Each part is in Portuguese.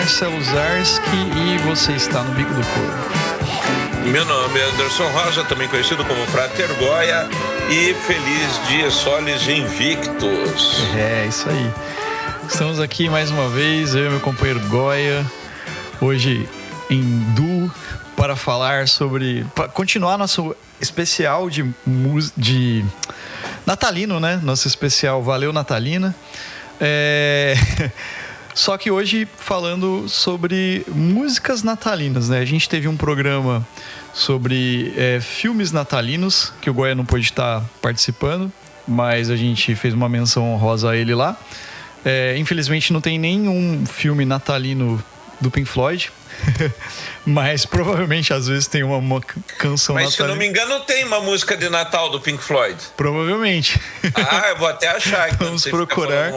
Marcelo Zarski e você está no Bico do Corvo. Meu nome é Anderson Rosa, também conhecido como Frater Goya, e feliz dia solis invictus. É, isso aí. Estamos aqui mais uma vez, eu e meu companheiro Goya, hoje em duo, para falar sobre... para continuar nosso especial de natalino, né? Nosso especial Valeu Natalina. Só que hoje falando sobre músicas natalinas, né? A gente teve um programa sobre filmes natalinos, que o Goya não pôde estar participando, mas a gente fez uma menção honrosa a ele lá. Infelizmente não tem nenhum filme natalino do Pink Floyd, mas provavelmente às vezes tem uma canção natalina. Mas se não me engano tem uma música de Natal do Pink Floyd. Provavelmente. Eu vou até achar. Vamos procurar.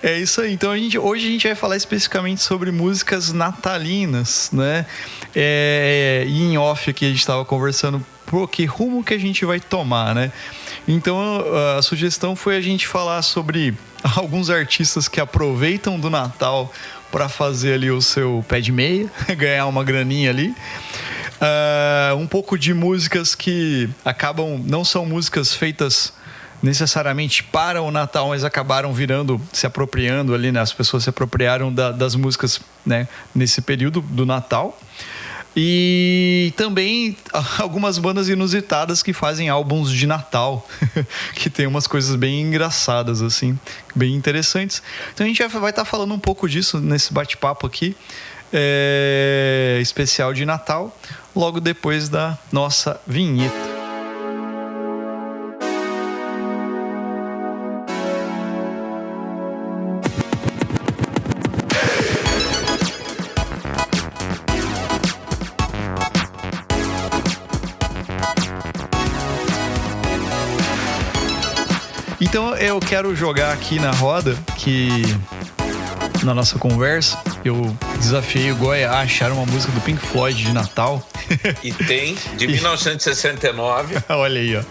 É isso aí. Então hoje a gente vai falar especificamente sobre músicas natalinas, né? E em off aqui a gente estava conversando que rumo que a gente vai tomar, né? Então a sugestão foi a gente falar sobre alguns artistas que aproveitam do Natal para fazer ali o seu pé de meia, ganhar uma graninha ali. Um pouco de músicas que acabam, não são músicas feitas necessariamente para o Natal, mas acabaram se apropriando ali, né? As pessoas se apropriaram das músicas, né? Nesse período do Natal. E também algumas bandas inusitadas que fazem álbuns de Natal, que tem umas coisas bem engraçadas, assim, bem interessantes. Então a gente vai estar falando um pouco disso nesse bate-papo aqui, especial de Natal, logo depois da nossa vinheta. Então eu quero jogar aqui na roda que na nossa conversa eu desafiei o Goya a achar uma música do Pink Floyd de Natal. E tem, de 1969. Olha aí, ó.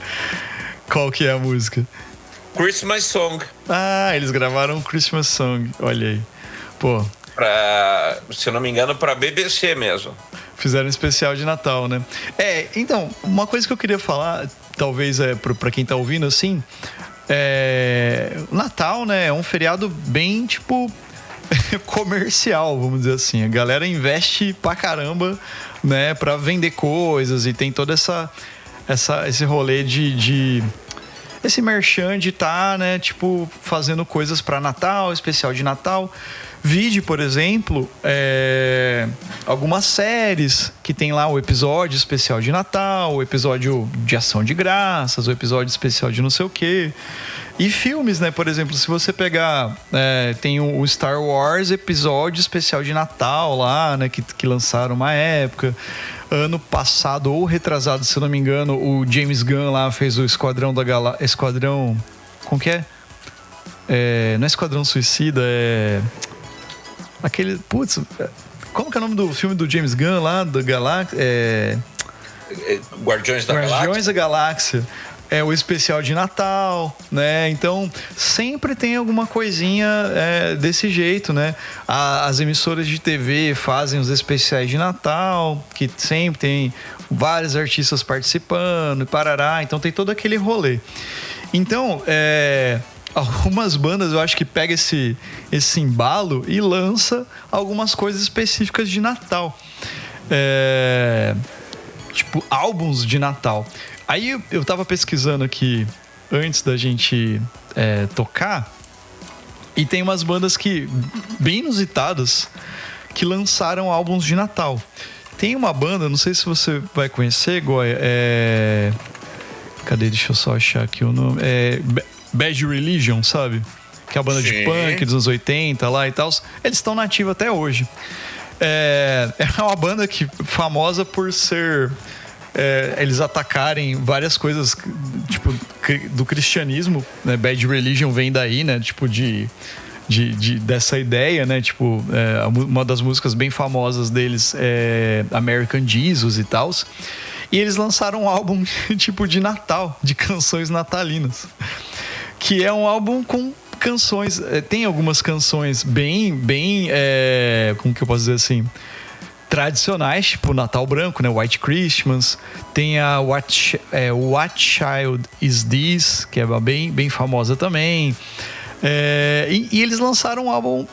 Qual que é a música? Christmas Song. Eles gravaram Christmas Song. Olha aí. Pô. Se eu não me engano, pra BBC mesmo. Fizeram um especial de Natal, né? Então, uma coisa que eu queria falar, talvez pra quem tá ouvindo assim... Natal, né, é um feriado bem, tipo, comercial, vamos dizer assim. A galera investe pra caramba, né, pra vender coisas e tem toda esse rolê de esse merchan de né, tipo, fazendo coisas pra Natal, especial de Natal. Vide, por exemplo, algumas séries que tem lá o episódio especial de Natal, o episódio de Ação de Graças, o episódio especial de não sei o quê. E filmes, né? Por exemplo, se você pegar... tem o Star Wars episódio especial de Natal lá, né? Que lançaram uma época. Ano passado ou retrasado, se eu não me engano, o James Gunn lá fez o Esquadrão da Esquadrão... Como que é? Não é Esquadrão Suicida, aquele... Putz, como que é o nome do filme do James Gunn lá, da Galáxia? Guardiões da Galáxia. Guardiões da Galáxia. O especial de Natal, né? Então, sempre tem alguma coisinha desse jeito, né? As emissoras de TV fazem os especiais de Natal, que sempre tem vários artistas participando, e parará. Então, tem todo aquele rolê. Então, algumas bandas eu acho que pega esse embalo e lança algumas coisas específicas de Natal. Tipo, álbuns de Natal. Aí eu tava pesquisando aqui antes da gente tocar, e tem umas bandas bem inusitadas que lançaram álbuns de Natal. Tem uma banda, não sei se você vai conhecer, Goya, cadê? Deixa eu só achar aqui o nome. Bad Religion, sabe? Que é a banda de punk dos anos 80 lá e tal. Eles estão nativos até hoje. É uma banda famosa por ser... eles atacarem várias coisas, tipo, do cristianismo, né? Bad Religion vem daí, né? Tipo, dessa ideia, né? Tipo, uma das músicas bem famosas deles é American Jesus e tal. E eles lançaram um álbum, tipo, de Natal, de canções natalinas. Que é um álbum com canções. Tem algumas canções bem como que eu posso dizer assim? Tradicionais, tipo Natal Branco, né? White Christmas. Tem a What Child Is This, que é bem famosa também. E eles lançaram um álbum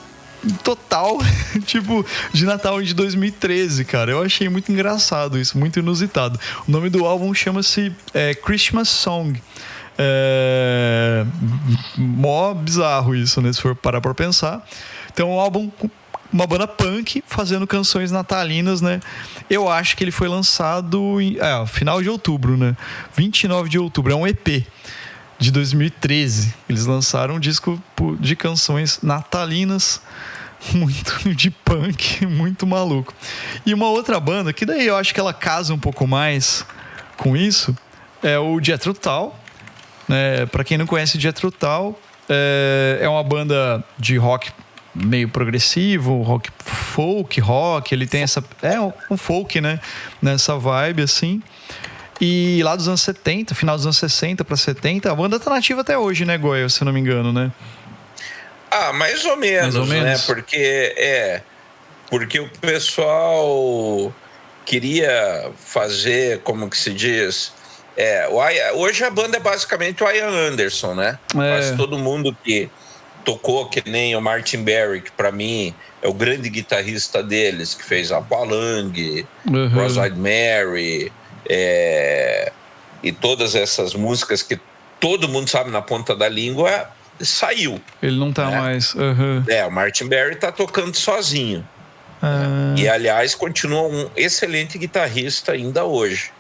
total, tipo, de Natal de 2013, cara. Eu achei muito engraçado isso, muito inusitado. O nome do álbum chama-se Christmas Song. Mó bizarro isso, né? Se for parar pra pensar. Então, um álbum com uma banda punk fazendo canções natalinas, né? Eu acho que ele foi lançado final de outubro, né? 29 de outubro. É um EP de 2013. Eles lançaram um disco de canções natalinas, muito de punk, muito maluco. E uma outra banda, que daí eu acho que ela casa um pouco mais com isso, é o Jethro Tull. Para quem não conhece Jethro Tull, é uma banda de rock meio progressivo, rock folk, ele tem um folk, né? Nessa vibe assim. E lá dos anos 70, final dos anos 60 para 70, a banda tá nativa até hoje, né, Goya, se eu não me engano, né? Mais ou menos, né? Porque o pessoal queria fazer, como que se diz, hoje a banda é basicamente o Ian Anderson, né? Quase todo mundo que tocou, que nem o Martin Barry, que pra mim é o grande guitarrista deles, que fez Aqualung, Cross-Eyed Mary, e todas essas músicas que todo mundo sabe na ponta da língua, saiu. Ele não tá mais. O Martin Barry tá tocando sozinho. E, aliás, continua um excelente guitarrista ainda hoje.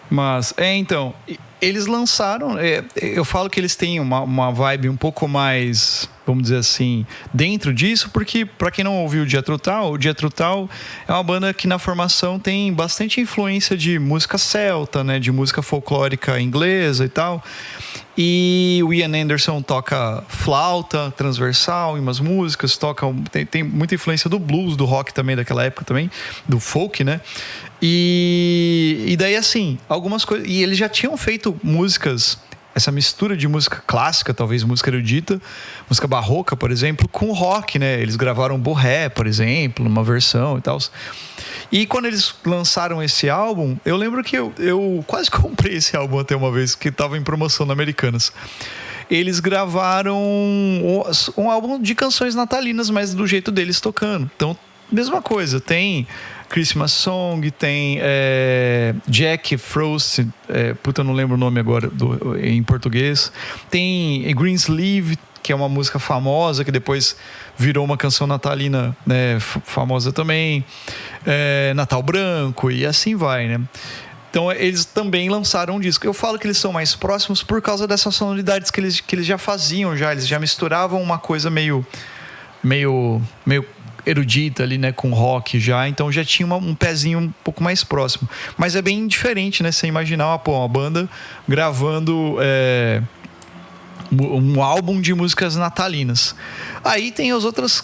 Mas, então, eles lançaram... eu falo que eles têm uma vibe um pouco mais, vamos dizer assim, dentro disso, porque, para quem não ouviu o Jethro Tull é uma banda que na formação tem bastante influência de música celta, né, de música folclórica inglesa e tal. E o Ian Anderson toca flauta transversal em umas músicas, tem muita influência do blues, do rock também daquela época também, do folk, né? E daí assim, algumas coisas... E eles já tinham feito músicas, essa mistura de música clássica, talvez música erudita, música barroca, por exemplo, com rock, né? Eles gravaram Borré, por exemplo, numa versão e tal. E quando eles lançaram esse álbum, eu lembro que eu quase comprei esse álbum até uma vez, que estava em promoção na Americanas. Eles gravaram um álbum de canções natalinas, mas do jeito deles tocando. Então, mesma coisa, tem Christmas Song, tem Jack Frost, eu não lembro o nome agora em português. Tem Greensleeve, que é uma música famosa, que depois virou uma canção natalina, né, famosa também. Natal Branco, e assim vai, né? Então eles também lançaram um disco. Eu falo que eles são mais próximos por causa dessas sonoridades que eles já faziam, eles já misturavam uma coisa meio erudita ali, né, com rock já, então já tinha um pezinho um pouco mais próximo. Mas é bem diferente, né, você imaginar uma banda gravando um álbum de músicas natalinas. Aí tem as outras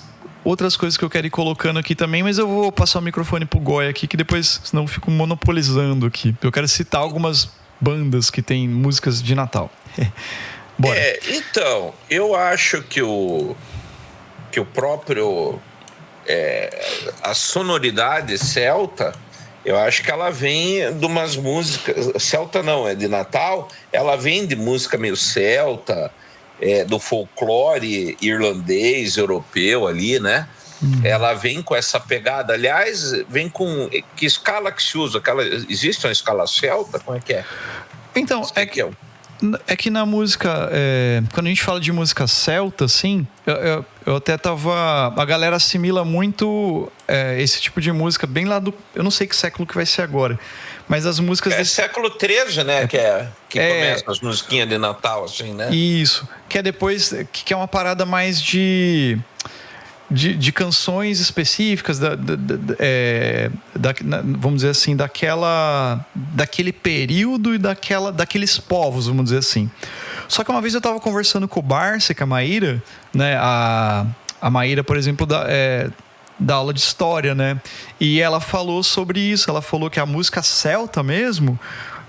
coisas que eu quero ir colocando aqui também, mas eu vou passar o microfone pro Goya aqui, que depois, senão eu fico monopolizando aqui. Eu quero citar algumas bandas que tem músicas de Natal. Bora. Então, eu acho que o próprio... a sonoridade celta, eu acho que ela vem de umas músicas... Celta não, é de Natal. Ela vem de música meio celta, do folclore irlandês, europeu ali, né? Ela vem com essa pegada. Aliás, vem com... Que escala que se usa? Existe uma escala celta? Como é que é? Então, é que na música, quando a gente fala de música celta, assim, eu até tava... A galera assimila muito esse tipo de música bem lá do... Eu não sei que século que vai ser agora, mas as músicas... século XIII, né? Que começam as musiquinhas de Natal, assim, né? Isso. Que é depois... Que é uma parada mais de canções específicas vamos dizer assim, daquele período e daqueles povos, vamos dizer assim. Só que uma vez eu estava conversando com o Barça, com a Maíra, né? A Maíra, por exemplo, da aula de história, né? E ela falou sobre isso. Ela falou que a música celta mesmo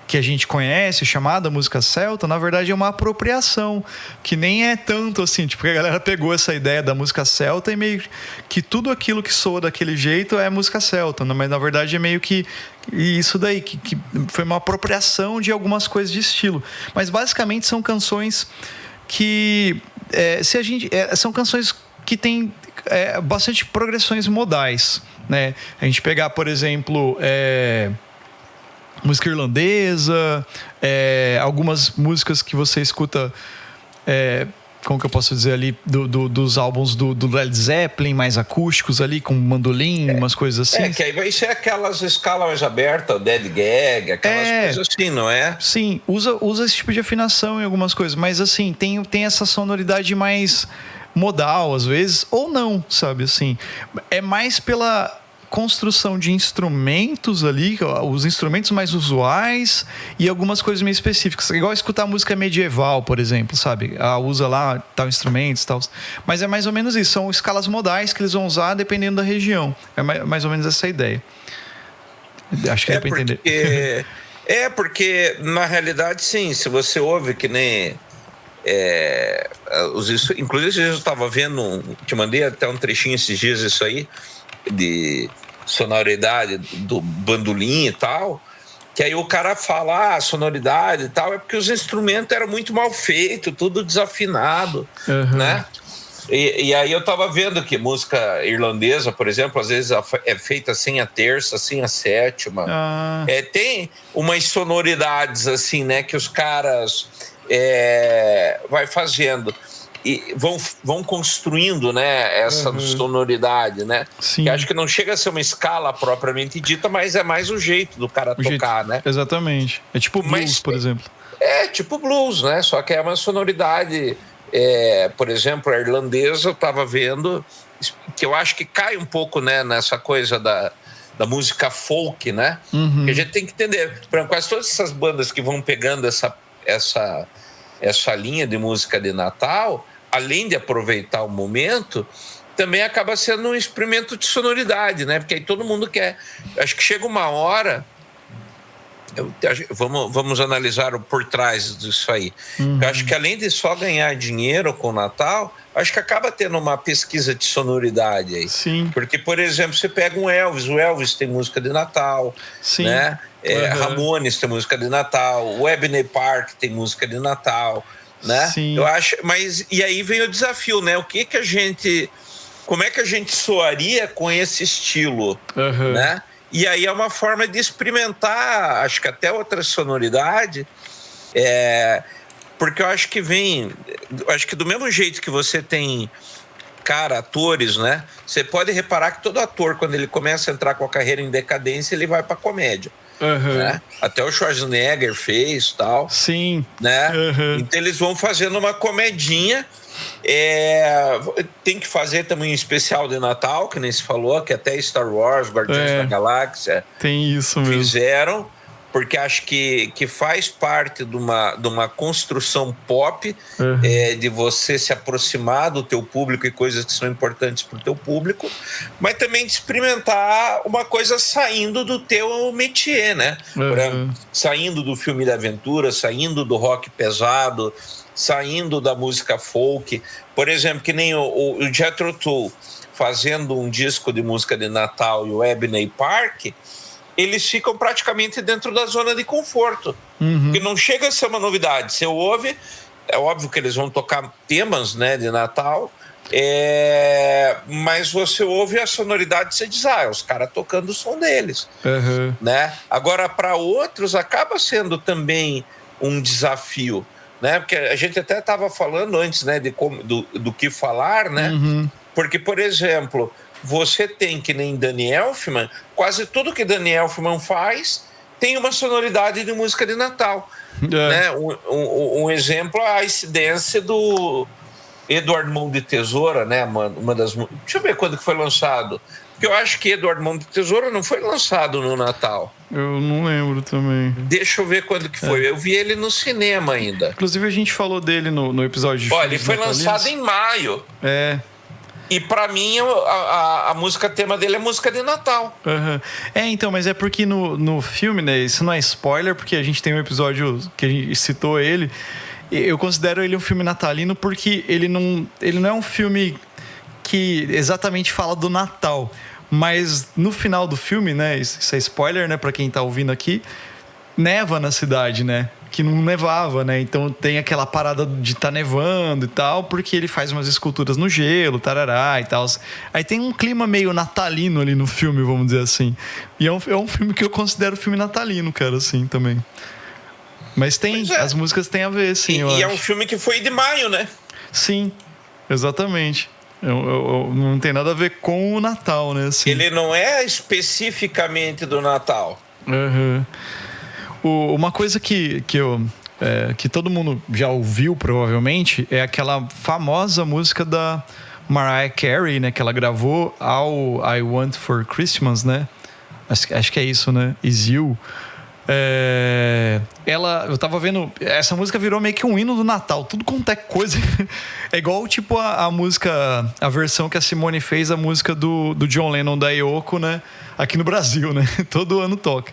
que a gente conhece, chamada música celta, na verdade é uma apropriação, que nem é tanto assim, tipo, a galera pegou essa ideia da música celta e meio que tudo aquilo que soa daquele jeito é música celta, né? Mas na verdade é meio que isso daí, que foi uma apropriação de algumas coisas de estilo. Mas basicamente são canções que são canções que têm bastante progressões modais, né? A gente pegar, por exemplo, música irlandesa, algumas músicas que você escuta, como que eu posso dizer ali, dos álbuns do Led Zeppelin, mais acústicos ali, com mandolim, umas coisas assim. Que aí vai ser aquelas escalas mais abertas, Dead Gag, aquelas coisas assim, não é? Sim, usa esse tipo de afinação em algumas coisas, mas assim, tem essa sonoridade mais modal, às vezes, ou não, sabe, assim. É mais pela construção de instrumentos ali, os instrumentos mais usuais e algumas coisas meio específicas, igual escutar música medieval, por exemplo, sabe? Usa lá tal instrumentos e tal, mas é mais ou menos isso, são escalas modais que eles vão usar dependendo da região, é mais ou menos essa ideia. Acho que dá pra entender. Porque na realidade, sim, se você ouve que nem inclusive eu estava vendo, te mandei até um trechinho esses dias isso aí, de sonoridade do bandolim e tal, que aí o cara fala, a sonoridade e tal, é porque os instrumentos eram muito mal feitos, tudo desafinado, né? E aí eu tava vendo que música irlandesa, por exemplo, às vezes é feita sem a terça, sem a sétima. Tem umas sonoridades assim, né, que os caras vai fazendo e vão construindo, né, essa sonoridade, né? Sim. Que acho que não chega a ser uma escala propriamente dita, mas é mais o jeito do cara tocar, né? Exatamente. É tipo blues, por exemplo. É tipo blues, né? Só que é uma sonoridade, por exemplo, a irlandesa, eu tava vendo, que eu acho que cai um pouco, né, nessa coisa da música folk, né? Que a gente tem que entender. Por exemplo, quase todas essas bandas que vão pegando essa linha de música de Natal, além de aproveitar o momento, também acaba sendo um experimento de sonoridade, né? Porque aí todo mundo quer. Acho que chega uma hora. Vamos analisar o por trás disso aí. Eu acho que além de só ganhar dinheiro com o Natal, acho que acaba tendo uma pesquisa de sonoridade aí. Sim. Porque, por exemplo, você pega o Elvis tem música de Natal, sim, né? Ramones tem música de Natal, o Ebony Park tem música de Natal, né? Sim. Eu acho, mas e aí vem o desafio, né? Como é que a gente soaria com esse estilo, né? E aí é uma forma de experimentar, acho que até outra sonoridade, porque eu acho que do mesmo jeito que você tem, atores, né? Você pode reparar que todo ator, quando ele começa a entrar com a carreira em decadência, ele vai pra comédia. Né? Até o Schwarzenegger fez tal. Sim. Né? Então eles vão fazendo uma comedinha. Tem que fazer também um especial de Natal, que nem se falou, que até Star Wars, Guardiões da Galáxia tem isso mesmo. Fizeram, porque acho que faz parte de uma construção pop, de você se aproximar do teu público e coisas que são importantes para o teu público, mas também de experimentar uma coisa saindo do teu métier, né? Por exemplo, saindo do filme de aventura, saindo do rock pesado, saindo da música folk. Por exemplo, que nem o Jethro Tull fazendo um disco de música de Natal e o Ebony Park, eles ficam praticamente dentro da zona de conforto. Que não chega a ser uma novidade. Você ouve, é óbvio que eles vão tocar temas, né, de Natal, mas você ouve a sonoridade e você diz, os caras tocando o som deles. Né? Agora, para outros, acaba sendo também um desafio, né? Porque a gente até estava falando antes, né, do que falar, né? Porque, por exemplo, você tem, que nem Danny Elfman, quase tudo que Danny Elfman faz tem uma sonoridade de música de Natal. Né? Um exemplo, a Ice Dance do Edward Mão de Tesoura, né? Uma das... Deixa eu ver quando que foi lançado. Porque eu acho que Edward Mão de Tesoura não foi lançado no Natal. Eu não lembro também. Deixa eu ver quando que foi. Eu vi ele no cinema ainda. Inclusive a gente falou dele no episódio de ele foi lançado em maio. E pra mim, a música tema dele é música de Natal. Uhum. Então, mas é porque no filme, né? Isso não é spoiler, porque a gente tem um episódio que a gente citou ele. Eu considero ele um filme natalino porque ele não é um filme que exatamente fala do Natal. Mas no final do filme, né? Isso é spoiler, né? Pra quem tá ouvindo aqui. Neva na cidade, né? Que não nevava, né? Então tem aquela parada de tá nevando e tal, porque ele faz umas esculturas no gelo, tarará e tal. Aí tem um clima meio natalino ali no filme, vamos dizer assim. E é um filme que eu considero filme natalino, cara, assim, também. Mas as músicas têm a ver, sim. E é um filme que foi de maio, né? Sim, exatamente. Não tem nada a ver com o Natal, né? Assim. Ele não é especificamente do Natal. Uhum. Uma coisa que todo mundo já ouviu, provavelmente, é aquela famosa música da Mariah Carey, né? Que ela gravou All I Want for Christmas, né? Acho que é isso, né? Is You. Eu tava vendo, essa música virou meio que um hino do Natal, tudo quanto é coisa. É igual tipo a música, a versão que a Simone fez, a música do John Lennon da Yoko, né? Aqui no Brasil, né? Todo ano toca.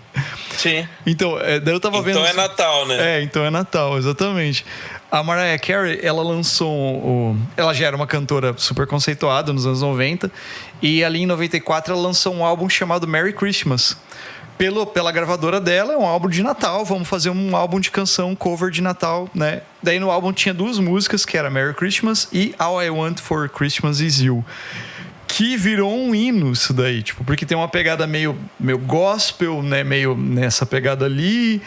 Sim. Então, daí eu tava vendo. Então é Natal, né? Então é Natal, exatamente. A Mariah Carey, ela lançou. Ela já era uma cantora super conceituada nos anos 90. E ali em 94 ela lançou um álbum chamado Merry Christmas. Pela gravadora dela, é um álbum de Natal. Vamos fazer um álbum de canção cover de Natal, né? Daí no álbum tinha duas músicas, que era Merry Christmas e All I Want for Christmas Is You. Que virou um hino isso daí, tipo, porque tem uma pegada meio gospel, né? Meio nessa pegada ali.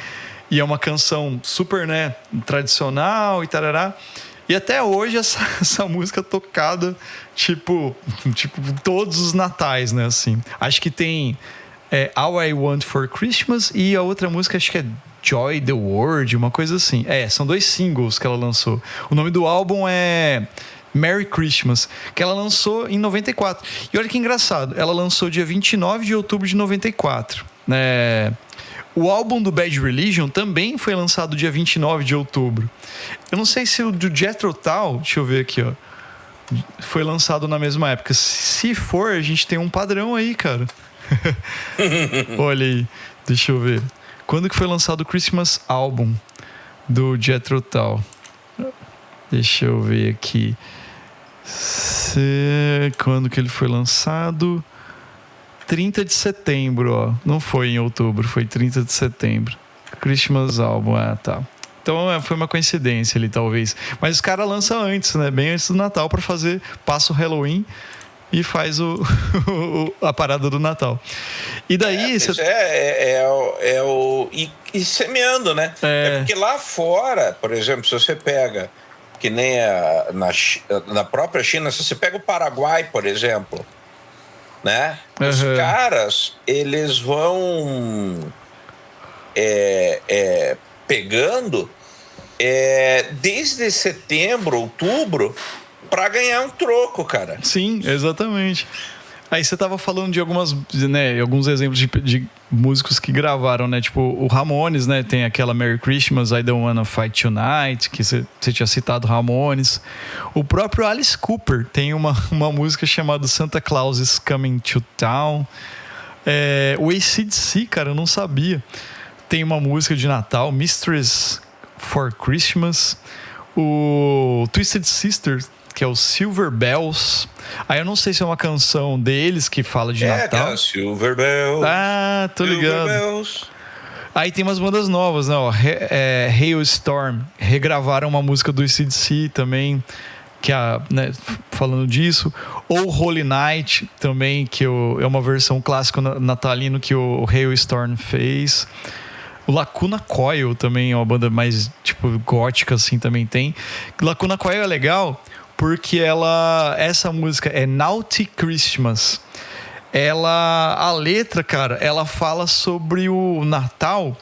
E é uma canção super, né? Tradicional e tarará. E até hoje essa música é tocada, tipo todos os natais, né? Assim, acho que tem All I Want for Christmas e a outra música acho que é Joy the World, uma coisa assim. São 2 singles que ela lançou. O nome do álbum é Merry Christmas, que ela lançou em 94. E olha que engraçado, ela lançou dia 29 de outubro de 94. O álbum do Bad Religion também foi lançado dia 29 de outubro. Eu não sei se o do Jethro Tull, deixa eu ver aqui, ó, foi lançado na mesma época. Se for, a gente tem um padrão aí, cara. Olha aí, deixa eu ver. Quando que foi lançado o Christmas Album do Jethro Tull? Deixa eu ver aqui. Quando que ele foi lançado? 30 de setembro, ó. Não foi em outubro, foi 30 de setembro. Christmas Album, tá. Então foi uma coincidência ali, talvez. Mas os caras lançam antes, né? Bem antes do Natal, pra fazer. Passa o Halloween e faz a parada do Natal. E daí... E semeando, né? É porque lá fora, por exemplo, se você pega, que nem na própria China, se você pega o Paraguai, por exemplo, né? Os caras, eles vão pegando desde setembro, outubro, pra ganhar um troco, cara. Sim, exatamente. Aí você tava falando de alguns exemplos de músicos que gravaram, né? Tipo, o Ramones, né? Tem aquela Merry Christmas, I Don't Wanna Fight Tonight, que você tinha citado Ramones. O próprio Alice Cooper tem uma música chamada Santa Claus is Coming to Town. O AC/DC, cara, eu não sabia. Tem uma música de Natal, Mistress for Christmas. O Twisted Sister, que é o Silver Bells. Aí eu não sei se é uma canção deles que fala de Natal. É, Silver Bells. Ah, tô ligado. Silver Bells. Aí tem umas bandas novas, né? Hailstorm regravaram uma música do AC/DC também, que falando disso. Ou Holy Night também, que é uma versão clássica natalino que o Hailstorm fez. O Lacuna Coil também é uma banda mais tipo gótica assim, também tem. Lacuna Coil é legal porque essa música é Naughty Christmas. A letra, cara, ela fala sobre o Natal,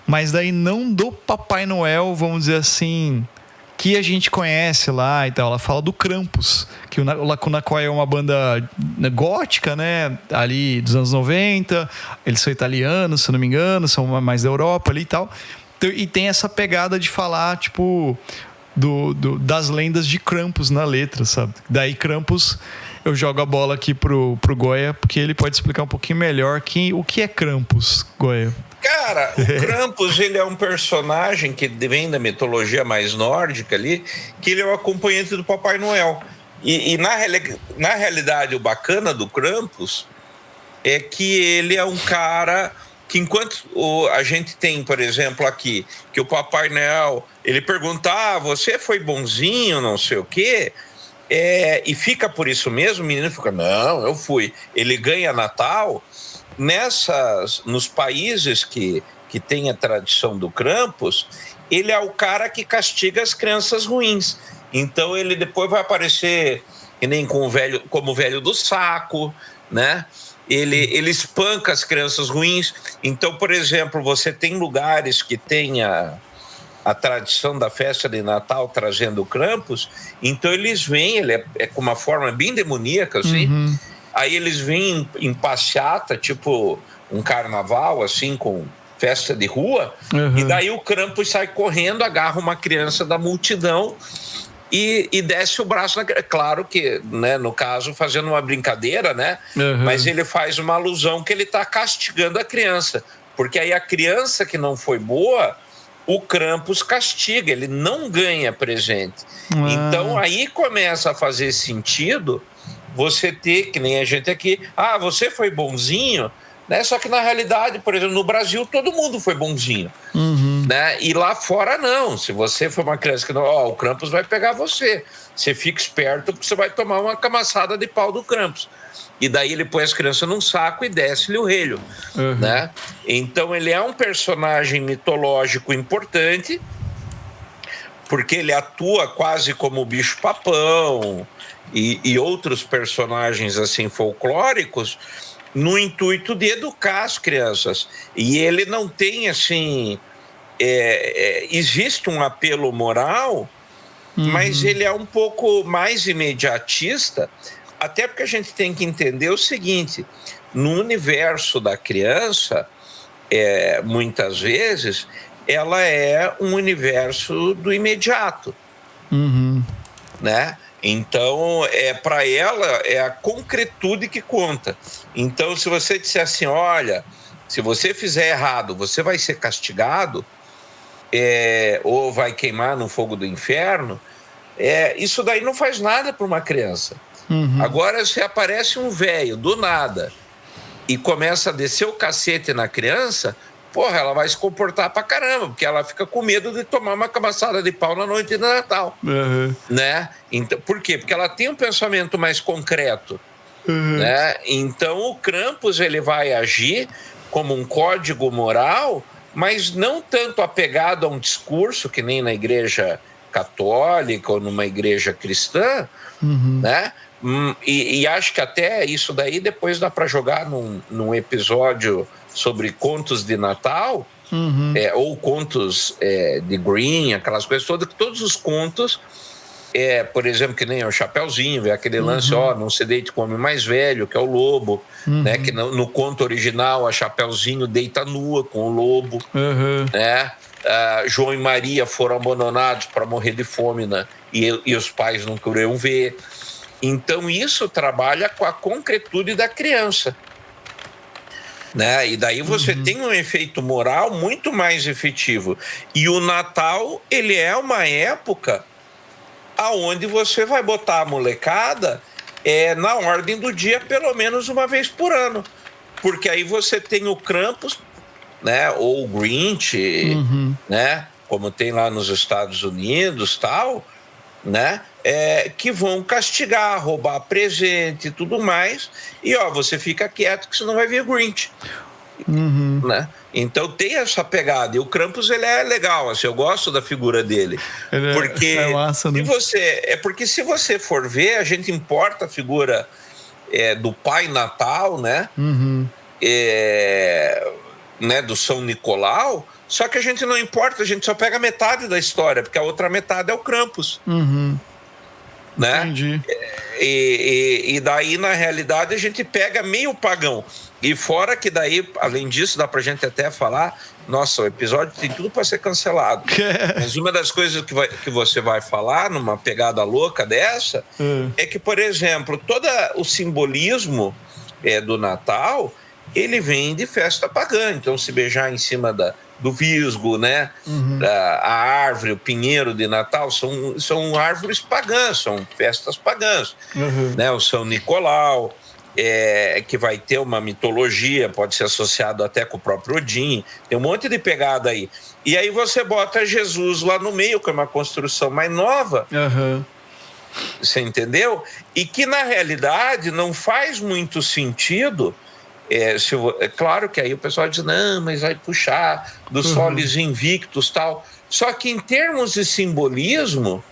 mas daí não do Papai Noel, vamos dizer assim, que a gente conhece lá e tal. Ela fala do Krampus, que o Lacuna Coil é uma banda gótica, né, ali dos anos 90. Eles são italianos, se eu não me engano, são mais da Europa ali e tal. E tem essa pegada de falar, tipo, das lendas de Krampus na letra, sabe? Daí Krampus, eu jogo a bola aqui pro Goya, porque ele pode explicar um pouquinho melhor o que é Krampus, Goya. Cara, o Krampus, ele é um personagem que vem da mitologia mais nórdica ali, que ele é o acompanhante do Papai Noel. E na realidade, o bacana do Krampus é que ele é um cara que, enquanto a gente tem, por exemplo, aqui, que o Papai Noel, ele pergunta, você foi bonzinho, não sei o quê, e fica por isso mesmo, o menino fica, não, eu fui. Ele ganha Natal. Nos países que tem a tradição do Krampus, ele é o cara que castiga as crianças ruins. Então ele depois vai aparecer que nem como o velho do saco, né? Ele espanca as crianças ruins. Então, por exemplo, você tem lugares que tem a tradição da festa de Natal trazendo o Krampus, então eles vêm, ele é com uma forma bem demoníaca, assim. Uhum. Aí eles vêm em passeata, tipo um carnaval, assim, com festa de rua. Uhum. E daí o Krampus sai correndo, agarra uma criança da multidão e desce o braço. Claro que, né, no caso, fazendo uma brincadeira, né? Uhum. Mas ele faz uma alusão que ele está castigando a criança. Porque aí a criança que não foi boa, o Krampus castiga, ele não ganha presente. Então aí começa a fazer sentido você ter, que nem a gente aqui, você foi bonzinho, né? Só que na realidade, por exemplo, no Brasil todo mundo foi bonzinho, né? E lá fora não. Se você for uma criança que não, o Krampus vai pegar você. Você fica esperto porque você vai tomar uma camaçada de pau do Krampus. E daí ele põe as crianças num saco e desce-lhe o relho, né? Então ele é um personagem mitológico importante, porque ele atua quase como o bicho-papão e outros personagens assim folclóricos no intuito de educar as crianças. E ele não tem assim... existe um apelo moral, mas ele é um pouco mais imediatista, até porque a gente tem que entender o seguinte: no universo da criança, muitas vezes, ela é um universo do imediato, né? Então, para ela, é a concretude que conta. Então, se você disser assim, olha, se você fizer errado, você vai ser castigado, ou vai queimar no fogo do inferno, isso daí não faz nada para uma criança. Agora, se aparece um velho do nada e começa a descer o cacete na criança, porra, ela vai se comportar pra caramba, porque ela fica com medo de tomar uma camaçada de pau na noite de Natal, né? Então, por quê? Porque ela tem um pensamento mais concreto, né? Então o Krampus, ele vai agir como um código moral, mas não tanto apegado a um discurso, que nem na igreja católica ou numa igreja cristã, né? E acho que até isso daí depois dá para jogar num episódio sobre contos de Natal, ou contos de Grimm, aquelas coisas todas, que todos os contos, por exemplo, que nem o Chapeuzinho, aquele lance, não se deite com o homem mais velho, que é o lobo, né? Que no conto original a Chapeuzinho deita nua com o lobo, né? João e Maria foram abandonados para morrer de fome, né? E os pais não queriam ver. Então isso trabalha com a concretude da criança, né? E daí você tem um efeito moral muito mais efetivo. E o Natal, ele é uma época aonde você vai botar a molecada na ordem do dia pelo menos uma vez por ano, porque aí você tem o Krampus, né? Ou o Grinch, né? Como tem lá nos Estados Unidos, tal, né? Que vão castigar, roubar presente e tudo mais. E você fica quieto que senão vai vir o Grinch. Né? Então tem essa pegada. E o Krampus, ele é legal, assim, eu gosto da figura dele. Porque massa, né? porque se você for ver, a gente importa a figura do Pai Natal, né? Né? Do São Nicolau. Só que a gente não importa, a gente só pega metade da história, porque a outra metade é o Krampus. Né? Entendi. E daí, na realidade, a gente pega meio pagão. E fora que daí, além disso, dá pra gente até falar, nossa, o episódio tem tudo para ser cancelado. Mas uma das coisas que você vai falar numa pegada louca dessa é que, por exemplo, todo o simbolismo do Natal, ele vem de festa pagã. Então, se beijar em cima do visgo, né? A árvore, o pinheiro de Natal, são árvores pagãs, são festas pagãs. Né? O São Nicolau, que vai ter uma mitologia, pode ser associado até com o próprio Odin, tem um monte de pegada aí. E aí você bota Jesus lá no meio, que é uma construção mais nova, você entendeu? E que, na realidade, não faz muito sentido. É claro que aí o pessoal diz, não, mas vai puxar dos soles invictos, tal. Só que em termos de simbolismo,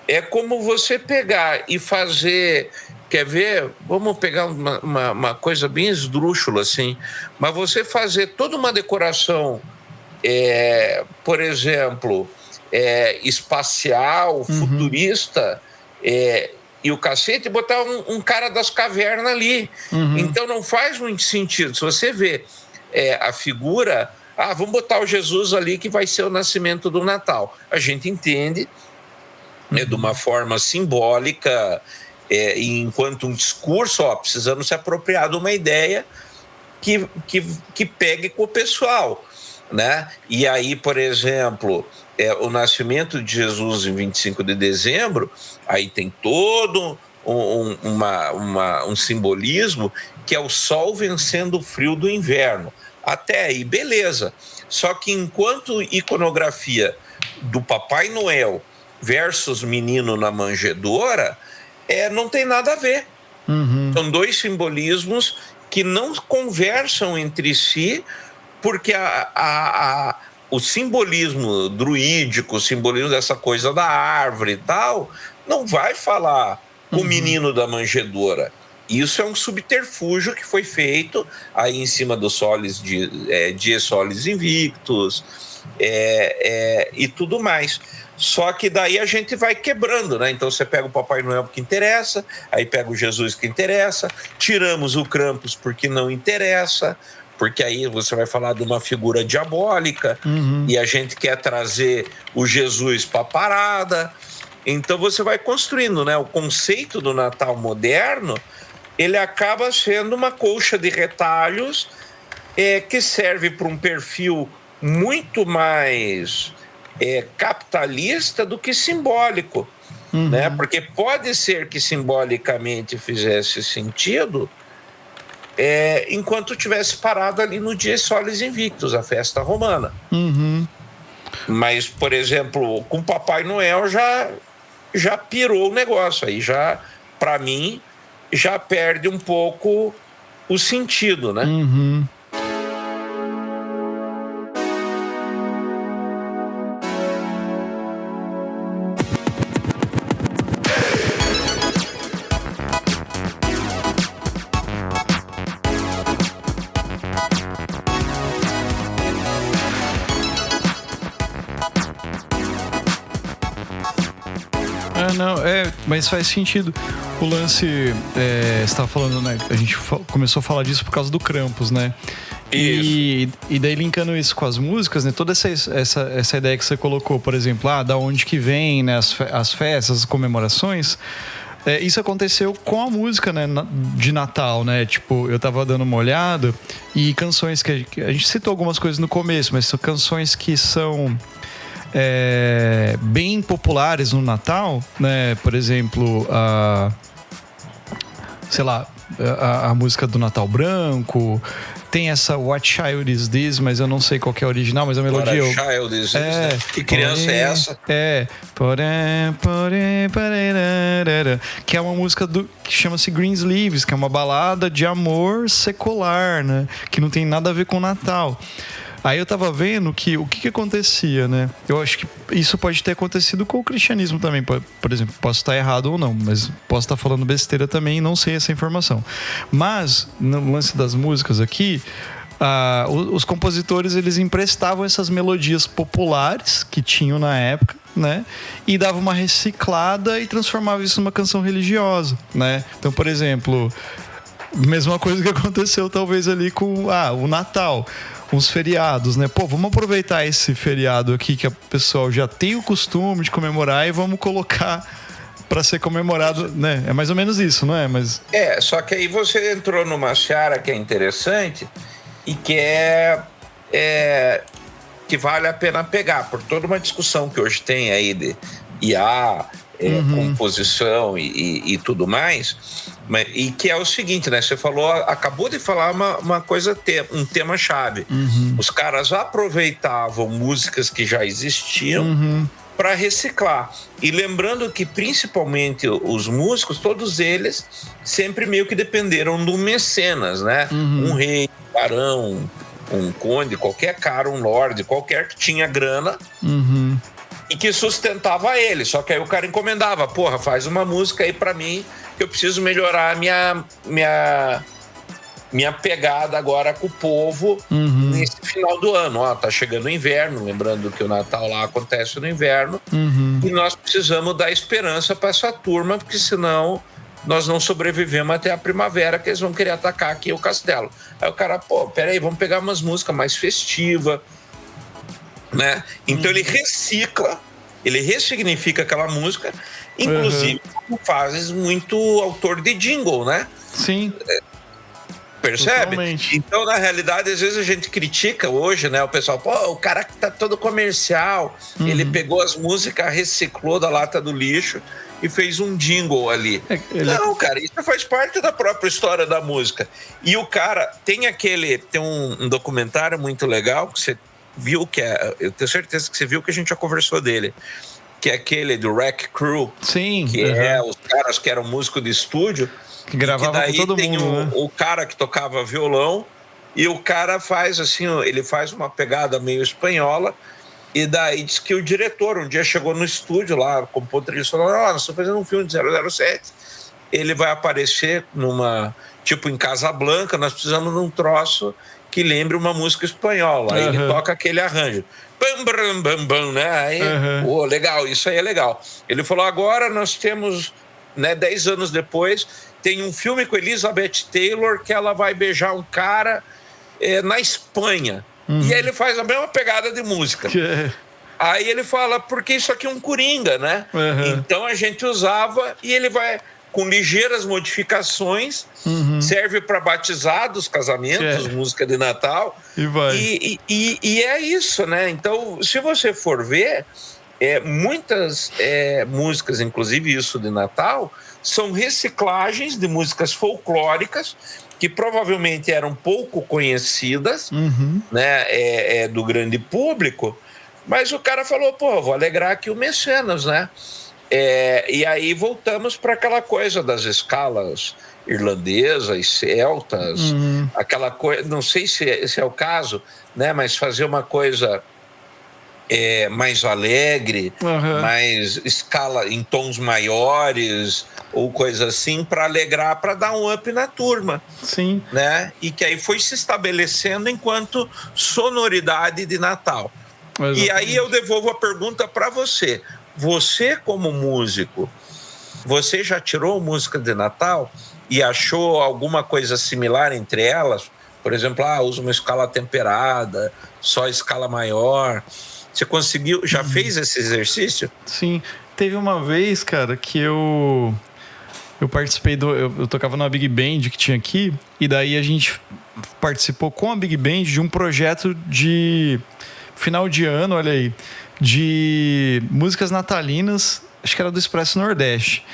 é como você pegar e fazer... Quer ver? Vamos pegar uma coisa bem esdrúxula, assim. Mas você fazer toda uma decoração, por exemplo, espacial, futurista, e o cacete, botar um cara das cavernas ali. Então não faz muito sentido. Se você vê a figura, vamos botar o Jesus ali que vai ser o nascimento do Natal. A gente entende, de uma forma simbólica, enquanto um discurso, precisamos se apropriar de uma ideia que pegue com o pessoal, né? E aí, por exemplo, o nascimento de Jesus em 25 de dezembro, aí tem todo um simbolismo que é o sol vencendo o frio do inverno. Até aí, beleza. Só que enquanto iconografia do Papai Noel versus menino na manjedoura, não tem nada a ver. São dois simbolismos que não conversam entre si, porque o simbolismo druídico, o simbolismo dessa coisa da árvore e tal, não vai falar o menino da manjedoura. Isso é um subterfúgio que foi feito aí em cima dos soles de soles invictos e tudo mais. Só que daí a gente vai quebrando, né? Então você pega o Papai Noel que interessa, aí pega o Jesus que interessa, tiramos o Krampus porque não interessa, porque aí você vai falar de uma figura diabólica e a gente quer trazer o Jesus para a parada. Então você vai construindo, né? O conceito do Natal moderno, ele acaba sendo uma colcha de retalhos que serve para um perfil muito mais capitalista do que simbólico, né? Porque pode ser que simbolicamente fizesse sentido enquanto tivesse parado ali no Dies Solis Invictus, a festa romana. Mas, por exemplo, com Papai Noel já pirou o negócio. Aí já, para mim, já perde um pouco o sentido, né? Mas faz sentido. O lance, você estava falando, né? A gente começou a falar disso por causa do Krampus, né? E daí linkando isso com as músicas, né? Toda essa ideia que você colocou, por exemplo, da onde que vem, né? As festas, as comemorações. Isso aconteceu com a música, né, de Natal, né? Tipo, eu tava dando uma olhada e canções que a gente citou algumas coisas no começo, mas são canções que são bem populares no Natal, né? Por exemplo, a música do Natal Branco. Tem essa What Child Is This, mas eu não sei qual que é a original, mas a melodia... What Child Is This, né? Que criança é essa? Que é uma música que chama-se Greensleeves, que é uma balada de amor secular, né? Que não tem nada a ver com o Natal. Aí eu tava vendo que o que acontecia, né? Eu acho que isso pode ter acontecido com o cristianismo também. Por exemplo, posso estar errado ou não, mas posso estar falando besteira também e não sei essa informação. Mas, no lance das músicas aqui, os compositores, eles emprestavam essas melodias populares que tinham na época, né? E davam uma reciclada e transformavam isso numa canção religiosa, né? Então, por exemplo, mesma coisa que aconteceu talvez ali com o Natal, uns feriados, né? Pô, vamos aproveitar esse feriado aqui que o pessoal já tem o costume de comemorar e vamos colocar para ser comemorado, né? É mais ou menos isso, não é? Só que aí você entrou numa seara que é interessante e que que vale a pena pegar, por toda uma discussão que hoje tem aí de IA, composição e tudo mais, e que é o seguinte, né? Você acabou de falar uma coisa, um tema-chave. Os caras aproveitavam músicas que já existiam para reciclar. E lembrando que, principalmente, os músicos, todos eles sempre meio que dependeram do mecenas, né? Um rei, um barão, um conde, qualquer cara, um lorde, qualquer que tinha grana e que sustentava ele. Só que aí o cara encomendava, porra, faz uma música aí para mim que eu preciso melhorar minha pegada agora com o povo nesse final do ano. Ó, tá chegando o inverno, lembrando que o Natal lá acontece no inverno, e nós precisamos dar esperança para essa turma, porque senão nós não sobrevivemos até a primavera, que eles vão querer atacar aqui o castelo. Aí o cara, peraí, vamos pegar umas músicas mais festivas, né? Então ele recicla, ele ressignifica aquela música, inclusive faz muito autor de jingle, né? Sim. Percebe? Totalmente. Então, na realidade, às vezes a gente critica hoje, né? O pessoal, o cara que tá todo comercial, ele pegou as músicas, reciclou da lata do lixo e fez um jingle ali. Não, cara, isso faz parte da própria história da música. E o cara tem um documentário muito legal que você viu, eu tenho certeza que você viu, que a gente já conversou dele, que é aquele do Wreck Crew. Sim. Que é os caras que eram músicos de estúdio, que gravava com todo mundo, né? O cara que tocava violão, e o cara faz assim, ele faz uma pegada meio espanhola, e daí diz que o diretor um dia chegou no estúdio lá, compôs trilha sonora, nós estamos fazendo um filme de 007, ele vai aparecer tipo em Casablanca, nós precisamos de um troço que lembre uma música espanhola. Aí ele toca aquele arranjo. Bam, bam, bam, bam, né? Aí, legal, isso aí é legal. Ele falou, agora nós temos, né, 10 anos depois, tem um filme com Elizabeth Taylor que ela vai beijar um cara na Espanha. E aí ele faz a mesma pegada de música. Aí ele fala, porque isso aqui é um coringa, né? Então a gente usava, e ele vai com ligeiras modificações, serve para batizados, casamentos, música de Natal. E é isso, né? Então, se você for ver, muitas músicas, inclusive isso de Natal, são reciclagens de músicas folclóricas que provavelmente eram pouco conhecidas, né, do grande público, mas o cara falou, vou alegrar aqui o mecenas, né? E aí voltamos para aquela coisa das escalas irlandesas, celtas, aquela coisa, não sei se é o caso, né, mas fazer uma coisa mais alegre, mais escala em tons maiores ou coisa assim, para alegrar, para dar um up na turma. Sim. Né? E que aí foi se estabelecendo enquanto sonoridade de Natal. Exatamente. E aí eu devolvo a pergunta para você. Você, como músico, você já tirou música de Natal e achou alguma coisa similar entre elas? Por exemplo, usa uma escala temperada, só escala maior. Você conseguiu, já fez esse exercício? Sim. Teve uma vez, cara, que eu participei eu tocava numa Big Band que tinha aqui, e daí a gente participou com a Big Band de um projeto de final de ano, olha aí, de músicas natalinas, acho que era do Expresso Nordeste.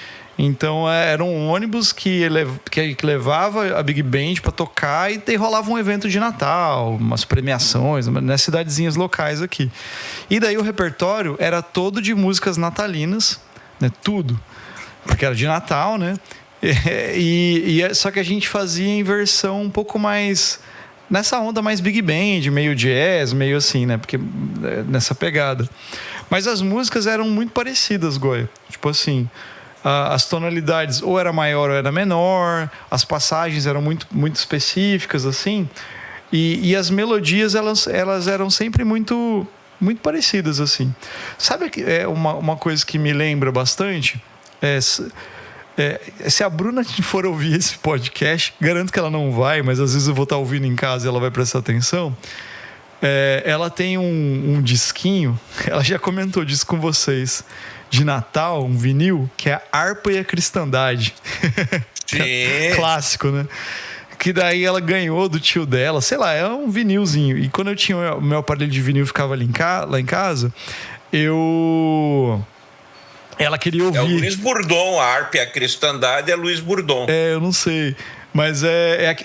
Então era um ônibus que levava a Big Band para tocar, e daí rolava um evento de Natal, umas premiações nas cidadezinhas locais aqui. E daí o repertório era todo de músicas natalinas, né? Tudo, porque era de Natal, né? Só que a gente fazia em versão um pouco mais nessa onda mais Big Band, meio jazz, meio assim, né? Porque nessa pegada. Mas as músicas eram muito parecidas, Goya. Tipo assim, as tonalidades ou era maior ou era menor, as passagens eram muito, muito específicas, assim. E as melodias, elas eram sempre muito parecidas, assim. Sabe uma coisa que me lembra bastante? Se a Bruna for ouvir esse podcast, garanto que ela não vai, mas às vezes eu vou estar ouvindo em casa e ela vai prestar atenção. Ela tem um disquinho, ela já comentou disso com vocês, de Natal, um vinil, que é a Harpa e a Cristandade. Sim. Clássico, né? Que daí ela ganhou do tio dela, sei lá, é um vinilzinho. E quando eu tinha o meu aparelho de vinil, ficava lá em casa, ela queria ouvir. É o Luiz Bourdon, a Harpa e a Cristandade é Luiz Bourdon. Eu não sei. Mas é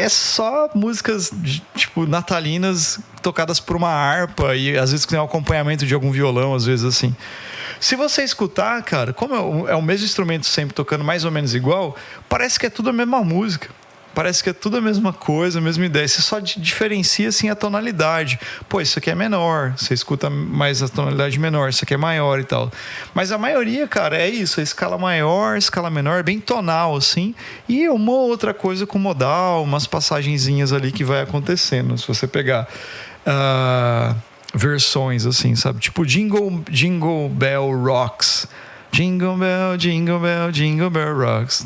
só músicas tipo natalinas tocadas por uma harpa e às vezes tem um acompanhamento de algum violão, às vezes assim. Se você escutar, cara, como é o mesmo instrumento sempre tocando mais ou menos igual, parece que é tudo a mesma música. Parece que é tudo a mesma coisa, a mesma ideia. Você só diferencia assim a tonalidade. Pô, isso aqui é menor. Você escuta mais a tonalidade menor. Isso aqui é maior e tal. Mas a maioria, cara, é isso. A escala maior, a escala menor, bem tonal, assim. E uma outra coisa com modal, umas passagenzinhas ali que vai acontecendo. Se você pegar versões, assim, sabe? Tipo Jingle Bell Rocks. Jingle Bell, Jingle Bell, Jingle Bell Rocks.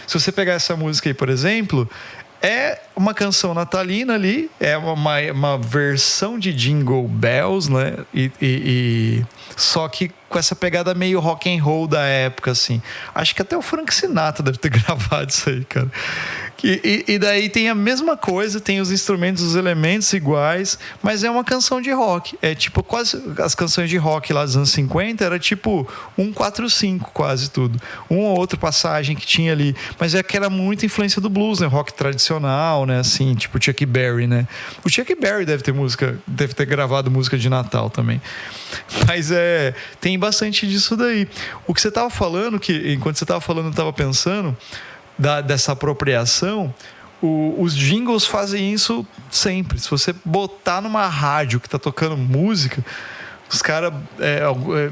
Se você pegar essa música aí, por exemplo, é uma canção natalina ali, é uma versão de Jingle Bells, né? Só que com essa pegada meio rock and roll da época, assim. Acho que até o Frank Sinatra deve ter gravado isso aí, cara. E daí tem a mesma coisa, tem os instrumentos, os elementos iguais, mas é uma canção de rock. É tipo, quase as canções de rock lá dos anos 50 era tipo 1-4-5, quase tudo. Uma ou outra passagem que tinha ali, mas é que era muita influência do blues, né? Rock tradicional, né? Assim, tipo Chuck Berry, né? O Chuck Berry deve ter gravado música de Natal também. Mas tem bastante disso daí. O que você tava falando, que enquanto você tava falando, eu tava pensando dessa apropriação, os jingles fazem isso sempre. Se você botar numa rádio que tá tocando música, os caras,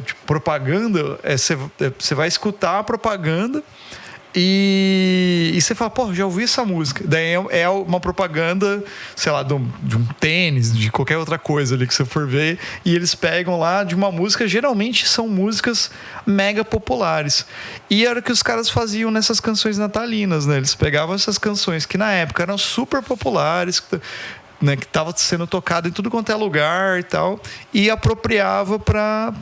tipo, propaganda, você vai escutar a propaganda e você fala, pô, já ouvi essa música. Daí é uma propaganda, sei lá, de um tênis, de qualquer outra coisa ali que você for ver, e eles pegam lá de uma música, geralmente são músicas mega populares. E era o que os caras faziam nessas canções natalinas, né? Eles pegavam essas canções que na época eram super populares, né, que estava sendo tocado em tudo quanto é lugar e tal, e apropriava para,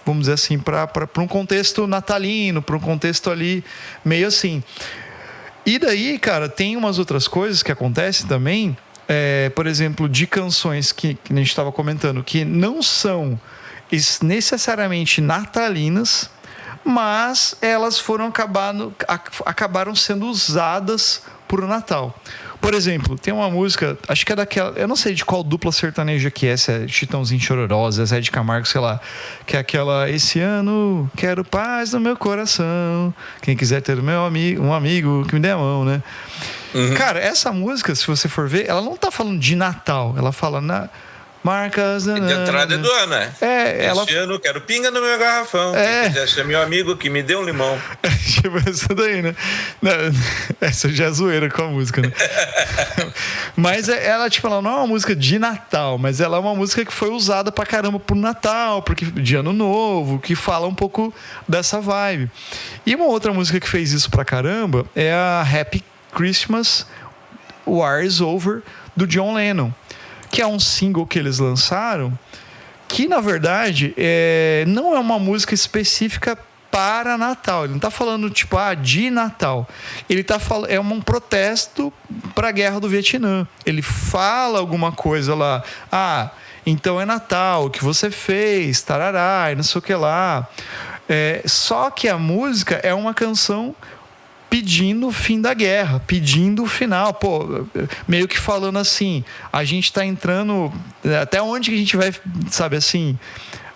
vamos dizer assim, para um contexto natalino, para um contexto ali meio assim. E daí, cara, tem umas outras coisas que acontecem também, por exemplo, de canções que a gente estava comentando, que não são necessariamente natalinas, mas elas acabaram sendo usadas pro Natal. Por exemplo, tem uma música, acho que é daquela, eu não sei de qual dupla sertaneja que é, se é Chitãozinho Chororó, Zé de Camargo, sei lá, que é aquela: esse ano quero paz no meu coração, quem quiser ter um amigo que me dê a mão, né? Uhum. Cara, essa música, se você for ver, ela não tá falando de Natal, ela fala marcas de entrada do ano, né? Esse ano eu quero pinga no meu garrafão. Quem quiser ser meu amigo, que me dê um limão. Tipo essa daí, né? Essa já é zoeira com a música, né? Mas ela, tipo, ela não é uma música de Natal, mas ela é uma música que foi usada pra caramba pro Natal, porque de Ano Novo, que fala um pouco dessa vibe. E uma outra música que fez isso pra caramba é a Happy Christmas, War is Over, do John Lennon, que é um single que eles lançaram, que na verdade não é uma música específica para Natal. Ele não está falando tipo de Natal. Ele tá falando, é um protesto para a guerra do Vietnã. Ele fala alguma coisa lá, então é Natal, o que você fez, tarará, e não sei o que lá. Só que a música é uma canção pedindo o fim da guerra, pedindo o final, meio que falando assim, a gente tá entrando, até onde que a gente vai, sabe assim,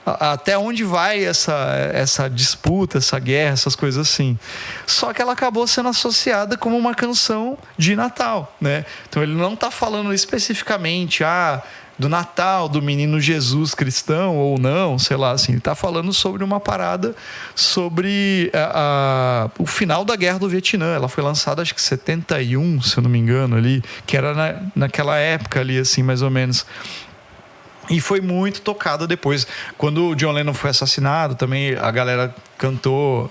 até onde vai essa disputa, essa guerra, essas coisas assim. Só que ela acabou sendo associada como uma canção de Natal, né? Então ele não tá falando especificamente, do Natal, do menino Jesus cristão ou não, sei lá, assim. Ele tá falando sobre uma parada sobre o final da Guerra do Vietnã. Ela foi lançada, acho que em 71, se eu não me engano, ali, que era naquela época ali, assim, mais ou menos. E foi muito tocada depois. Quando o John Lennon foi assassinado, também a galera cantou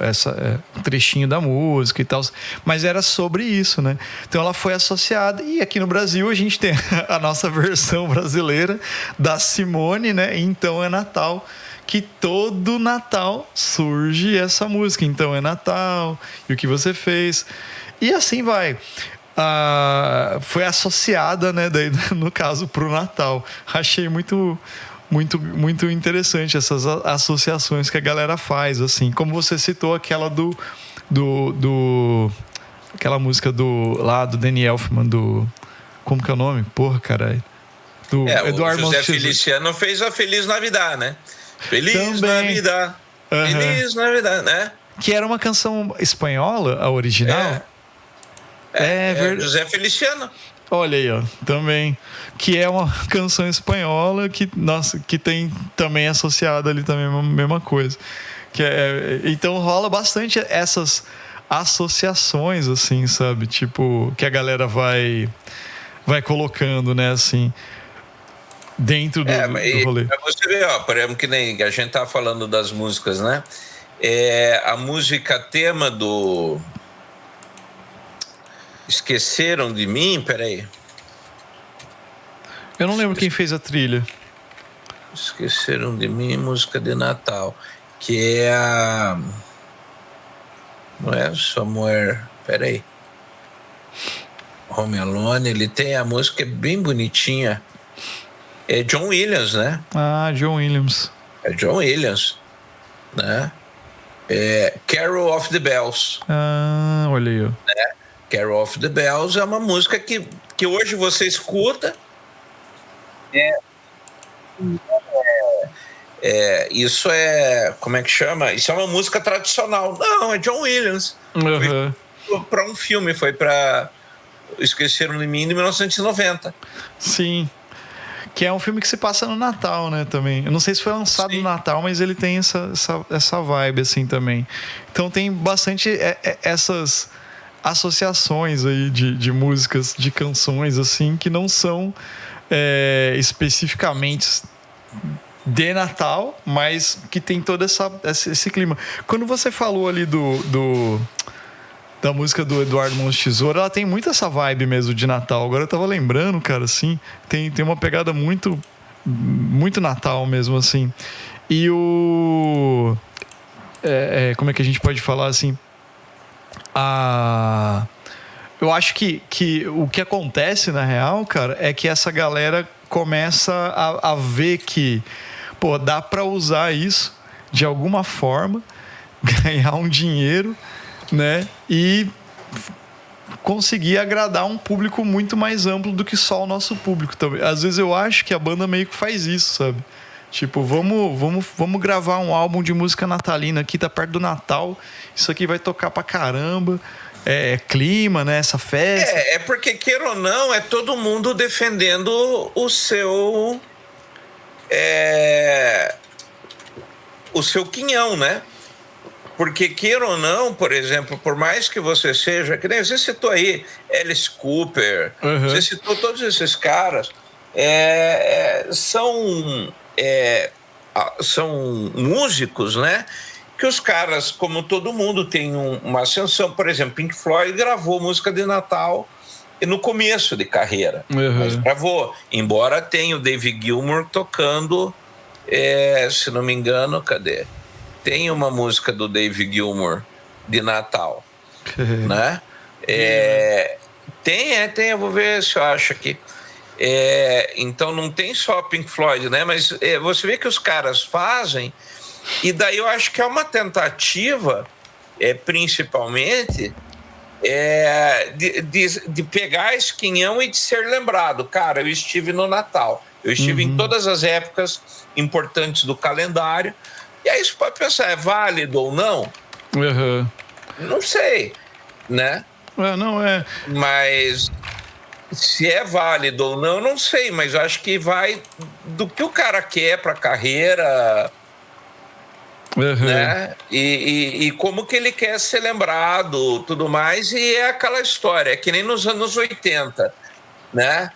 um trechinho da música e tal. Mas era sobre isso, né? Então ela foi associada. E aqui no Brasil a gente tem a nossa versão brasileira da Simone, né? Então é Natal. Que todo Natal surge essa música. Então é Natal. E o que você fez? E assim vai. Foi associada, né, daí, no caso, para o Natal. Achei muito interessante essas associações que a galera faz, assim. Como você citou aquela aquela música do Danny Elfman, como que é o nome? Porra, caralho. Do Eduardo José Feliciano fez a Feliz Navidad, né? Feliz também. Navidad. Feliz Navidad, né? Que era uma canção espanhola, a original. José Feliciano. Olha aí, ó, também. Que é uma canção espanhola que tem também associada ali também a mesma coisa. Então rola bastante essas associações, assim, sabe? Tipo, que a galera vai colocando, né, assim, dentro do rolê. Pra você ver, ó, por exemplo, que nem a gente tá falando das músicas, né? A música tema do Esqueceram de Mim, peraí. Eu não lembro quem fez a trilha. Esqueceram de Mim, música de Natal. Que é a... Não é Somewhere... Peraí. Home Alone, ele tem a música bem bonitinha. É John Williams, né? John Williams. É John Williams, né? Carol of the Bells. Olha aí, ó. Né? Carol of the Bells é uma música que hoje você escuta. Isso como é que chama? Isso é uma música tradicional. Não, é John Williams. Uhum. Foi para um filme, foi para Esqueceram de Mim, de 1990. Sim. Que é um filme que se passa no Natal, né, também. Eu não sei se foi lançado no Natal, mas ele tem essa vibe, assim, também. Então tem bastante essas associações aí de músicas, de canções, assim, que não são especificamente de Natal, mas que tem todo esse clima. Quando você falou ali da música do Eduardo Mãos de Tesoura, ela tem muito essa vibe mesmo de Natal. Agora eu tava lembrando, cara, assim, tem uma pegada muito Natal mesmo, assim. E como é que a gente pode falar, assim? Eu acho que o que acontece, na real, cara, é que essa galera começa a ver que, pô, dá pra usar isso de alguma forma, ganhar um dinheiro, né? E conseguir agradar um público muito mais amplo do que só o nosso público também. Às vezes eu acho que a banda meio que faz isso, sabe? Tipo, vamos gravar um álbum de música natalina aqui, tá perto do Natal. Isso aqui vai tocar pra caramba. Clima, né? Essa festa. Porque, queira ou não, é todo mundo defendendo o seu quinhão, né? Porque, queira ou não, por exemplo, por mais que você seja... Que nem você citou aí Alice Cooper, você citou todos esses caras, são músicos, né? Que os caras, como todo mundo, tem uma ascensão. Por exemplo, Pink Floyd gravou música de Natal no começo de carreira. Mas gravou. Embora tenha o David Gilmour tocando, se não me engano, cadê? Tem uma música do David Gilmour de Natal, né? Tem, eu vou ver se eu acho aqui. Então não tem só Pink Floyd, né? Mas você vê que os caras fazem, e daí eu acho que é uma tentativa, principalmente, de pegar esse quinhão e de ser lembrado. Cara, eu estive no Natal, eu estive em todas as épocas importantes do calendário. E aí você pode pensar, é válido ou não? Uhum. Não sei, né? Não é. Mas Se é válido ou não, eu não sei, mas eu acho que vai do que o cara quer para a carreira, né? E como que ele quer ser lembrado, tudo mais, e é aquela história, é que nem nos anos 80, né?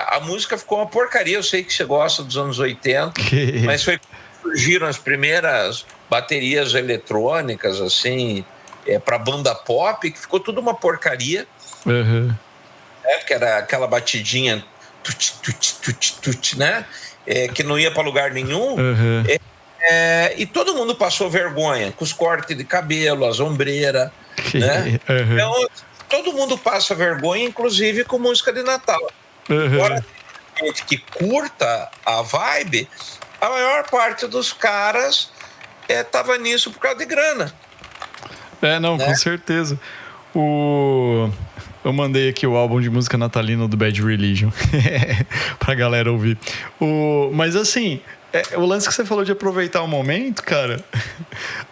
A música ficou uma porcaria, eu sei que você gosta dos anos 80, mas foi quando surgiram as primeiras baterias eletrônicas, assim, para banda pop, que ficou tudo uma porcaria. Que era aquela batidinha tut, tut, tut, tut, né? Que não ia para lugar nenhum. E todo mundo passou vergonha com os cortes de cabelo, as ombreiras, né? Então, todo mundo passa vergonha, inclusive com música de Natal. Agora, gente que curta a vibe, a maior parte dos caras tava nisso por causa de grana. Não, né? Com certeza. Eu mandei aqui o álbum de música natalina do Bad Religion pra galera ouvir. Mas assim, o lance que você falou de aproveitar o momento, cara,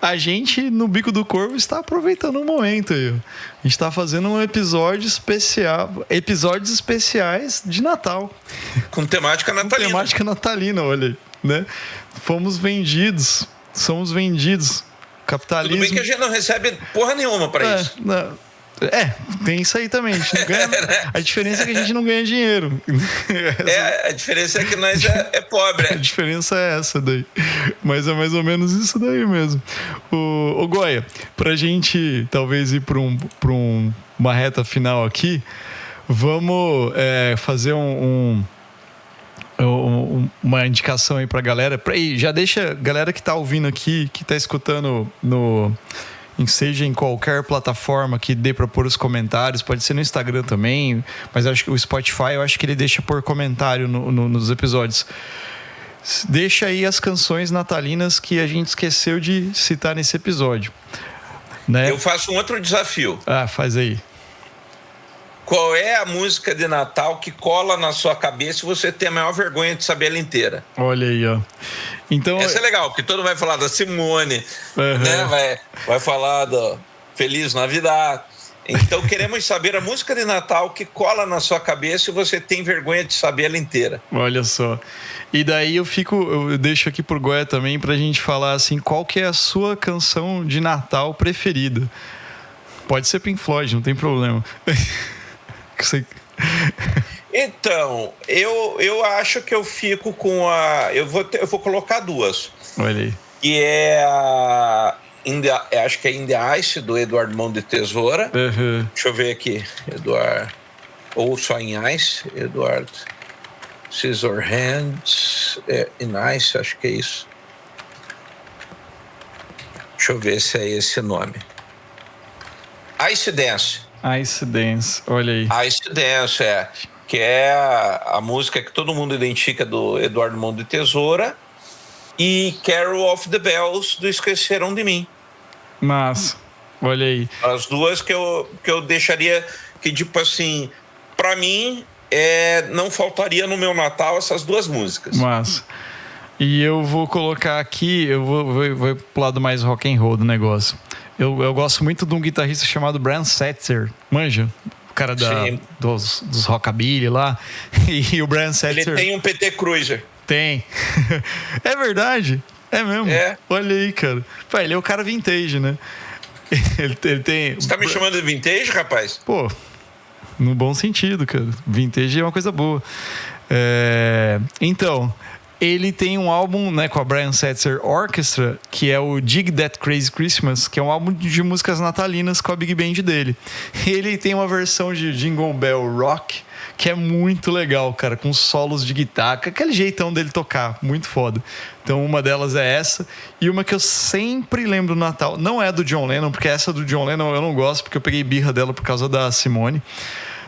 a gente no Bico do Corvo está aproveitando o momento aí. A gente está fazendo um episódio especial, episódios especiais de Natal. Com temática natalina. Com temática natalina, olha aí, né? Somos vendidos. Capitalismo. Tudo bem que a gente não recebe porra nenhuma pra isso. Não. Tem isso aí também. A gente não ganha, a diferença é que a gente não ganha dinheiro. A diferença é que nós é pobre. A diferença é essa daí. Mas é mais ou menos isso daí mesmo. O Goya, pra gente talvez ir pra uma reta final aqui, vamos fazer uma indicação aí pra galera. Já deixa a galera que tá ouvindo aqui, que tá escutando seja em qualquer plataforma que dê para pôr os comentários, pode ser no Instagram também, mas eu acho que o Spotify, eu acho que ele deixa por comentário nos episódios. Deixa aí as canções natalinas que a gente esqueceu de citar nesse episódio, né? Eu faço um outro desafio. Faz aí. Qual é a música de Natal que cola na sua cabeça e você tem a maior vergonha de saber ela inteira? Olha aí, ó. Então, essa é legal, porque todo mundo vai falar da Simone, né? Vai falar do Feliz Navidad. Então queremos saber a música de Natal que cola na sua cabeça e você tem vergonha de saber ela inteira. Olha só. E daí eu deixo aqui pro Goya também pra gente falar assim, qual que é a sua canção de Natal preferida? Pode ser Pink Floyd, não tem problema. Então, eu acho que eu fico com a... Eu vou colocar duas. Olha aí. Que acho que é In the Ice, do Eduardo Mão de Tesoura. Deixa eu ver aqui. Eduardo... Ou só em Ice. Eduardo... Scissorhands... In Ice, acho que é isso. Deixa eu ver se é esse nome. Ice Dance. Ice Dance, olha aí. Ice Dance, que é a música que todo mundo identifica do Eduardo Mão de Tesoura, e Carol of the Bells do Esqueceram de Mim. Mas, olha aí. As duas que eu deixaria, que tipo assim, pra mim, não faltaria no meu Natal essas duas músicas. Mas, e eu vou colocar aqui, eu vou pro lado mais rock and roll do negócio. Eu gosto muito de um guitarrista chamado Brian Setzer, manja? O cara dos rockabilly lá. E o Brian Setzer... Ele tem um PT Cruiser. Tem. É verdade? É mesmo? Olha aí, cara. Pô, ele é o cara vintage, né? Ele tem... Você tá me chamando de vintage, rapaz? Pô, no bom sentido, cara. Vintage é uma coisa boa. Então... Ele tem um álbum, né, com a Brian Setzer Orchestra, que é o Dig That Crazy Christmas, que é um álbum de músicas natalinas com a Big Band dele. Ele tem uma versão de Jingle Bell Rock, que é muito legal, cara, com solos de guitarra, aquele jeitão dele tocar, muito foda. Então uma delas é essa, e uma que eu sempre lembro do Natal, não é do John Lennon, porque essa do John Lennon eu não gosto, porque eu peguei birra dela por causa da Simone,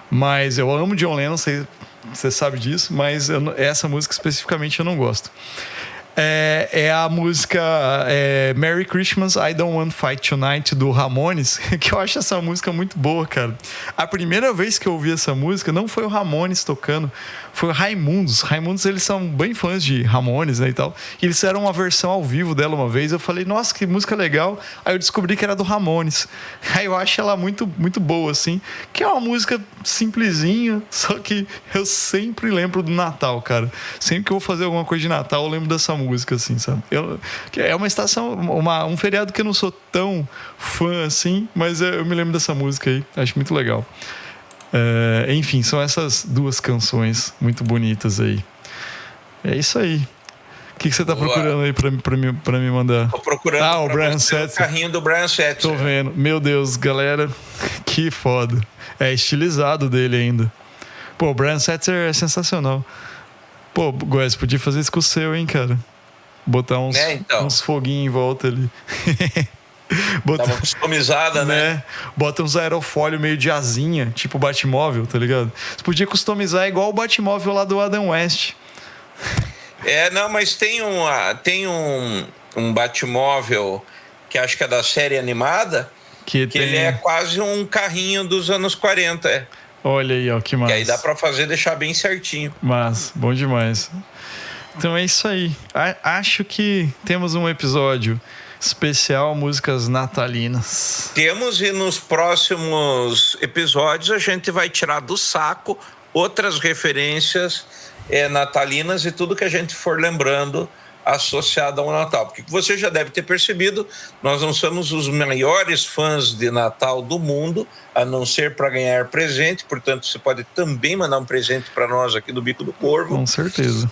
mas eu amo John Lennon, você sabe disso, mas essa música especificamente eu não gosto. é a música Merry Christmas, I Don't Want to Fight Tonight, do Ramones, que eu acho essa música muito boa, cara. A primeira vez que eu ouvi essa música não foi o Ramones tocando, foi o Raimundos. Raimundos, eles são bem fãs de Ramones, né, e tal. E eles fizeram uma versão ao vivo dela uma vez. Eu falei, nossa, que música legal. Aí eu descobri que era do Ramones. Aí eu acho ela muito, muito boa, assim. Que é uma música simplesinha, só que eu sempre lembro do Natal, cara. Sempre que eu vou fazer alguma coisa de Natal, eu lembro dessa música, assim, sabe? É uma estação, um feriado que eu não sou tão fã, assim, mas eu me lembro dessa música aí. Acho muito legal. Enfim, são essas duas canções muito bonitas aí. É isso aí. O que você tá procurando aí pra me mandar? Tô procurando o Brian Setzer. O carrinho do Brian Setzer. Tô vendo. Meu Deus, galera, que foda. É estilizado dele ainda. Pô, o Brian Setzer é sensacional. Pô, Góes, podia fazer isso com o seu, hein, cara? Botar uns foguinhos em volta ali. Dá uma customizada, né? Bota uns aerofólio meio de asinha, tipo Batmóvel, tá ligado? Você podia customizar igual o Batmóvel lá do Adam West. Mas tem um Batmóvel que acho que é da série animada, que ele é quase um carrinho dos anos 40. Olha aí, ó, que massa. Que aí dá pra deixar bem certinho. Mas, bom demais. Então é isso aí. Acho que temos um episódio especial músicas natalinas. Temos, e nos próximos episódios a gente vai tirar do saco outras referências natalinas e tudo que a gente for lembrando associado ao Natal. Porque você já deve ter percebido, nós não somos os maiores fãs de Natal do mundo, a não ser para ganhar presente, portanto você pode também mandar um presente para nós aqui do Bico do Corvo. Com certeza.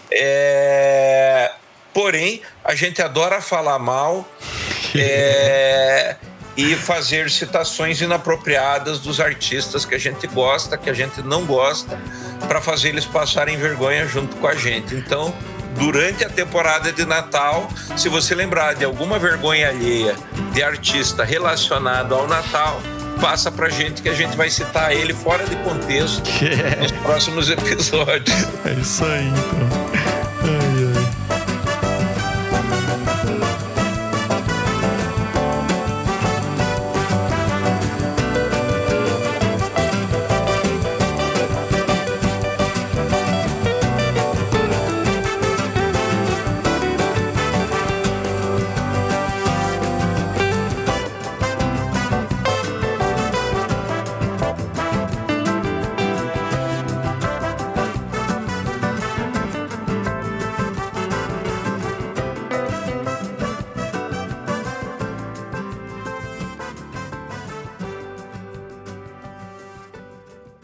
Porém, a gente adora falar mal e fazer citações inapropriadas dos artistas que a gente gosta, que a gente não gosta, para fazer eles passarem vergonha junto com a gente. Então, durante a temporada de Natal, se você lembrar de alguma vergonha alheia de artista relacionado ao Natal, passa pra gente que a gente vai citar ele fora de contexto nos próximos episódios. É isso aí, então.